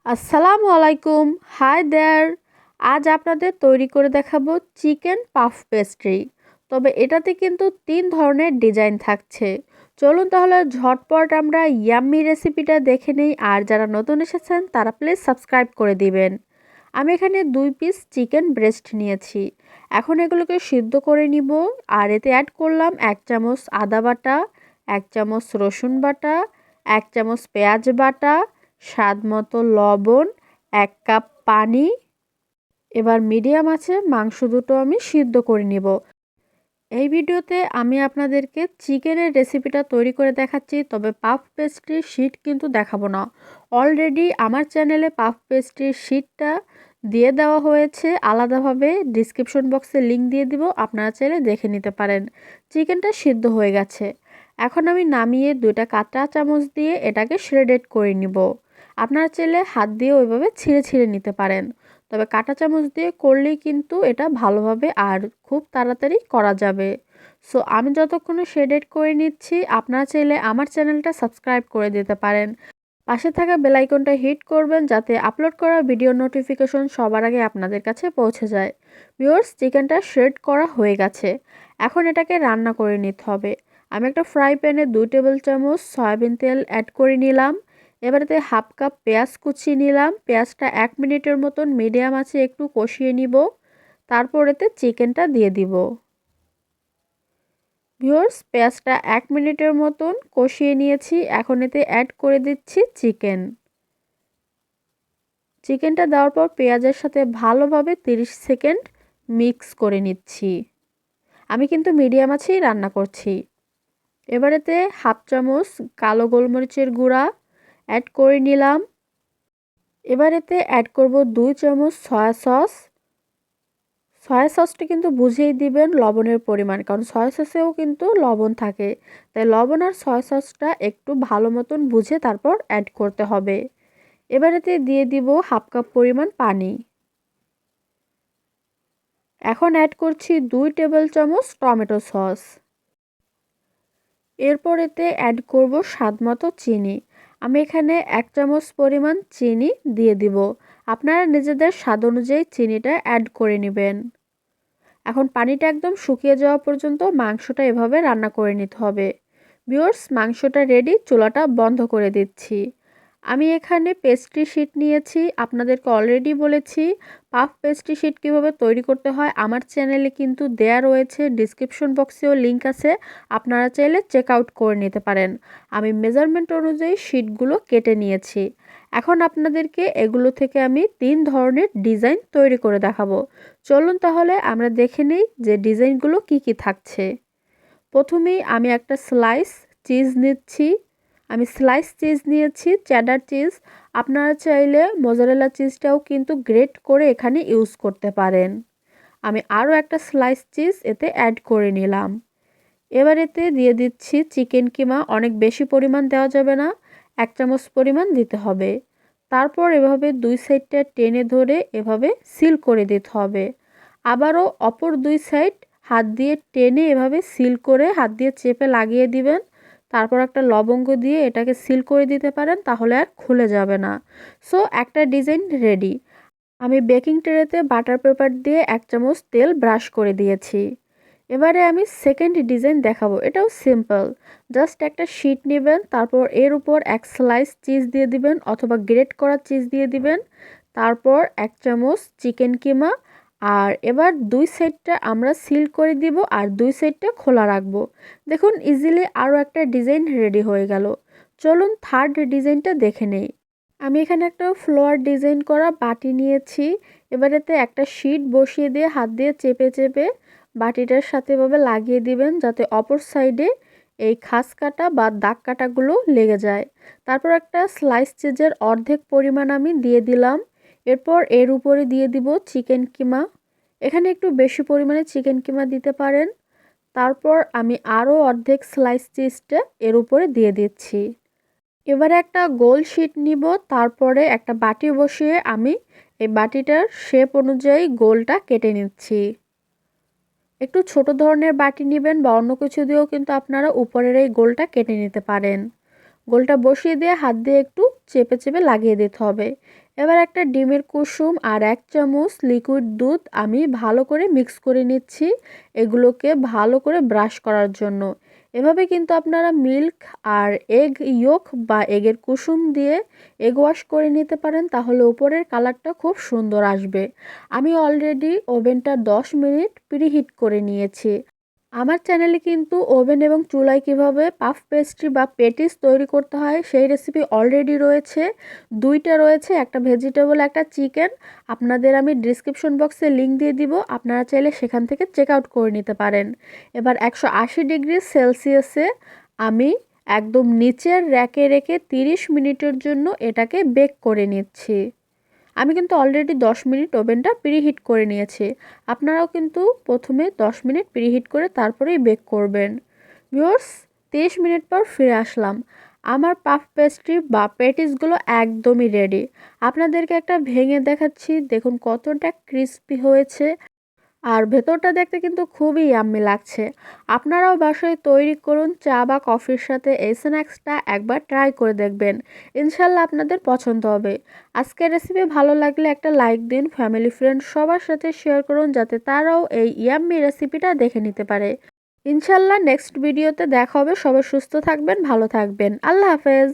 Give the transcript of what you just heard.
আসসালামুয়ালাইকুম, hi there. আজ আপনাদের তৈরি করে দেখাবো চিকেন পাফ পেস্ট্রি। তবে এটাতে কিন্তু 3 ধরনের ডিজাইন থাকছে। চলুন তাহলে ঝটপট আমরা ইয়াম্মি রেসিপিটা দেখে নিই। আর যারা নতুন এসেছেন তারা প্লিজ সাবস্ক্রাইব করে দিবেন। আমি এখানে 2 পিস চিকেন ব্রেস্ট নিয়েছি। এখন এগুলোকে সিদ্ধ করে নিব। আর এতে অ্যাড করলাম 1 চামচ আদা বাটা, 1 চামচ রসুন বাটা, 1 চামচ পেঁয়াজ বাটা, স্বাদ মতো লবণ, 1 কাপ পানি। এবার মিডিয়াম আঁচে মাংস দুটো আমি সিদ্ধ করে নিব। এই ভিডিওতে আমি আপনাদেরকে চিকেনের রেসিপিটা তৈরি করে দেখাচ্ছি, তবে পাফ পেস্ট্রির শিট কিন্তু দেখাবো না। অলরেডি আমার চ্যানেলে পাফ পেস্ট্রির শিটটা দিয়ে দেওয়া হয়েছে আলাদাভাবে, ডিসক্রিপশন বক্সে লিংক দিয়ে দিব, আপনারা চাইলে দেখে নিতে পারেন। চিকেনটা সিদ্ধ হয়ে গেছে। এখন আমি নামিয়ে 2টা কাঁটা চামচ দিয়ে এটাকে শ্রেডেড করে নিব। আপনারা চাইলে হাত দিয়ে ওইভাবে ছিঁড়ে ছিঁড়ে নিতে পারেন, তবে কাঁটা চামচ দিয়ে করলেই কিন্তু এটা ভালোভাবে আর খুব তাড়াতাড়ি করা যাবে। সো আমি যতক্ষণে শ্রেডেড করে নিচ্ছি, আপনারা চাইলে আমার চ্যানেলটা সাবস্ক্রাইব করে দিতে পারেন। পাশে থাকা বেল আইকনটা হিট করবেন যাতে আপলোড করা ভিডিও নোটিফিকেশন সবার আগে আপনাদের কাছে পৌঁছে যায়। ভিউয়ার্স, চিকেনটা শ্রেড করা হয়ে গেছে। এখন এটাকে রান্না করে নিতে হবে। আমি একটা ফ্রাই প্যানে 2 টেবিল চামচ সয়াবিন তেল অ্যাড করে নিলাম। এবারেতে হাফ কাপ পেঁয়াজ কুচি নিলাম। পেঁয়াজটা 1 মিনিটের মতন মিডিয়াম আঁচে একটু কষিয়ে নিব। তারপর এতে চিকেনটা দিয়ে দিব। ভিউয়ার্স, পেঁয়াজটা 1 মিনিটের মতন কষিয়ে নিয়েছি। এখন এতে অ্যাড করে দিচ্ছি চিকেন। চিকেনটা দেওয়ার পর পেঁয়াজের সাথে ভালোভাবে 30 সেকেন্ড মিক্স করে নিচ্ছি। আমি কিন্তু মিডিয়াম আঁচেই রান্না করছি। এবার এতে হাফ চামচ কালো গোলমরিচের গুঁড়া অ্যাড করে নিলাম। এবার এতে অ্যাড করব 2 চামচ সয়া সস। সয়া সসটা কিন্তু বুঝেই দিবেন লবণের পরিমাণ, কারণ সয়া সসেও কিন্তু লবণ থাকে। তাই লবণ আর সয়া সসটা একটু ভালো মতন বুঝে তারপর অ্যাড করতে হবে। এবার এতে দিয়ে দিব হাফ কাপ পরিমাণ পানি। এখন অ্যাড করছি 2 টেবিল চামচ টমেটো সস। এরপর এতে অ্যাড করব স্বাদ মতো চিনি। আমি এখানে 1 চামচ পরিমাণ চিনি দিয়ে দিব। আপনারা নিজেদের স্বাদ অনুযায়ী চিনিটা অ্যাড করে নেবেন। এখন পানিটা একদম শুকিয়ে যাওয়া পর্যন্ত মাংসটা এভাবে রান্না করে নিতে হবে। ভিউয়ার্স, মাংসটা রেডি, চুলাটা বন্ধ করে দিচ্ছি। আমি এখানে পেস্ট্রি শিট নিয়েছি। আপনাদেরকে অলরেডি বলেছি পাফ পেস্ট্রি শিট কীভাবে তৈরি করতে হয় আমার চ্যানেলে কিন্তু দেয়া রয়েছে, ডিসক্রিপশন বক্সেও লিংক আছে, আপনারা চাইলে চেক আউট করে নিতে পারেন। আমি মেজারমেন্ট অনুযায়ী শিটগুলো কেটে নিয়েছি। এখন আপনাদেরকে এগুলো থেকে আমি 3 ধরনের ডিজাইন তৈরি করে দেখাবো। চলুন তাহলে আমরা দেখে নিই যে ডিজাইনগুলো কি কি থাকছে। প্রথমেই আমি একটা স্লাইস চিজ নিচ্ছি। আমি স্লাইস চিজ নিয়েছি, চেডার চিজ। আপনারা চাইলে মোজারেলা চিজটাও কিন্তু গ্রেট করে এখানে ইউজ করতে পারেন। আমি আরও একটা স্লাইস চিজ এতে অ্যাড করে নিলাম। এবার এতে দিয়ে দিচ্ছি চিকেন কিমা। অনেক বেশি পরিমাণ দেওয়া যাবে না, 1 চামচ পরিমাণ দিতে হবে। তারপর এভাবে 2 সাইডটা টেনে ধরে এভাবে সিল করে দিতে হবে। আবারও অপর 2 সাইড হাত দিয়ে টেনে এভাবে সিল করে হাত দিয়ে চেপে লাগিয়ে দিবেন। তারপর একটা লবঙ্গ দিয়ে এটাকে সিল করে দিতে পারেন, তাহলে আর খুলে যাবে না। সো একটা ডিজাইন রেডি। আমি বেকিং ট্রেতে বাটার পেপার দিয়ে 1 চামচ তেল ব্রাশ করে দিয়েছি। এবারে আমি সেকেন্ড ডিজাইন দেখাবো। এটাও সিম্পল। জাস্ট একটা শিট নেবেন, তারপর এর উপর 1 স্লাইস চিজ দিয়ে দিবেন অথবা গ্রেট করা চিজ দিয়ে দিবেন। তারপর 1 চামচ চিকেন কিমা। আর এবার 2 সাইডটা আমরা সিল করে দিব আর 2 সাইডটা খোলা রাখবো। দেখুন, ইজিলি আরও একটা ডিজাইন রেডি হয়ে গেল। চলুন থার্ড ডিজাইনটা দেখে নেই। আমি এখানে একটা ফ্লোয়ার ডিজাইন করা বাটি নিয়েছি। এবার এতে একটা শিট বসিয়ে দিয়ে হাত দিয়ে চেপে চেপে বাটিটার সাথে এভাবে লাগিয়ে দিবেন, যাতে অপর সাইডে এই খাস কাটা বা দাগ কাটাগুলো লেগে যায়। তারপর একটা স্লাইস চিজের অর্ধেক পরিমাণ আমি দিয়ে দিলাম। এরপর এর উপরে দিয়ে দিব চিকেন কিমা। এখানে একটু বেশি পরিমাণে চিকেন কিমা দিতে পারেন। তারপর আমি আরও অর্ধেক স্লাইস চিজটা এর উপরে দিয়ে দিচ্ছি। এবারে একটা গোল শিট নিব। তারপরে একটা বাটি বসিয়ে আমি এই বাটিটার শেপ অনুযায়ী গোলটা কেটে নিচ্ছি। একটু ছোট ধরনের বাটি নেবেন বা অন্য কিছু দিয়েও কিন্তু আপনারা উপরের এই গোলটা কেটে নিতে পারেন। গোলটা বসিয়ে দিয়ে হাত দিয়ে একটু চেপে চেপে লাগিয়ে দিতে হবে। এবার একটা ডিমের কুসুম আর 1 চামচ লিকুইড দুধ আমি ভালো করে মিক্স করে নিচ্ছি, এগুলোকে ভালো করে ব্রাশ করার জন্য। এভাবে কিন্তু আপনারা মিল্ক আর এগ ইয়োক বা এগের কুসুম দিয়ে এগ ওয়াশ করে নিতে পারেন, তাহলে উপরের কালারটা খুব সুন্দর আসবে। আমি অলরেডি ওভেনটা 10 মিনিট প্রিহিট করে নিয়েছি। আমার চ্যানেলে কিন্তু ওভেন এবং চুলায় কিভাবে পাফ পেস্ট্রি বা পেটিস তৈরি করতে হয় সেই রেসিপি অলরেডি রয়েছে, 2টা রয়েছে, একটা ভেজিটেবল একটা চিকেন। আপনাদের আমি ডিসক্রিপশন বক্সে লিংক দিয়ে দিব, আপনারা চাইলে সেখান থেকে চেক আউট করে নিতে পারেন। এবার 180 ডিগ্রি সেলসিয়াসে আমি একদম নিচের র্যাকে রেখে 30 মিনিটের জন্য এটাকে বেক করে নিচ্ছি। আমি কিন্তু অলরেডি 10 মিনিট ওভেনটা প্রিহিট করে নিয়েছি। আপনারাও কিন্তু প্রথমে 10 মিনিট প্রিহিট করে তারপরেই বেক করবেন। ভিউয়ার্স, 30 মিনিট পর ফিরে আসলাম। আমার পাফ পেস্ট্রি বা পেটিসগুলো একদমই রেডি। আপনাদেরকে একটা ভেঙে দেখাচ্ছি, দেখুন কতটা ক্রিস্পি হয়েছে আর ভেতরটা দেখতে কিন্তু খুবই ইয়াম্মি লাগছে। আপনারাও বাসায় তৈরি করুন, চা বা কফির সাথে এই স্ন্যাক্সটা একবার ট্রাই করে দেখবেন, ইনশাল্লাহ আপনাদের পছন্দ হবে। আজকের রেসিপি ভালো লাগলে একটা লাইক দিন, ফ্যামিলি ফ্রেন্ড সবার সাথে শেয়ার করুন যাতে তারাও এই ইয়াম্মি রেসিপিটা দেখে নিতে পারে। ইনশাল্লাহ নেক্সট ভিডিওতে দেখা হবে। সবাই সুস্থ থাকবেন, ভালো থাকবেন। আল্লাহ হাফেজ।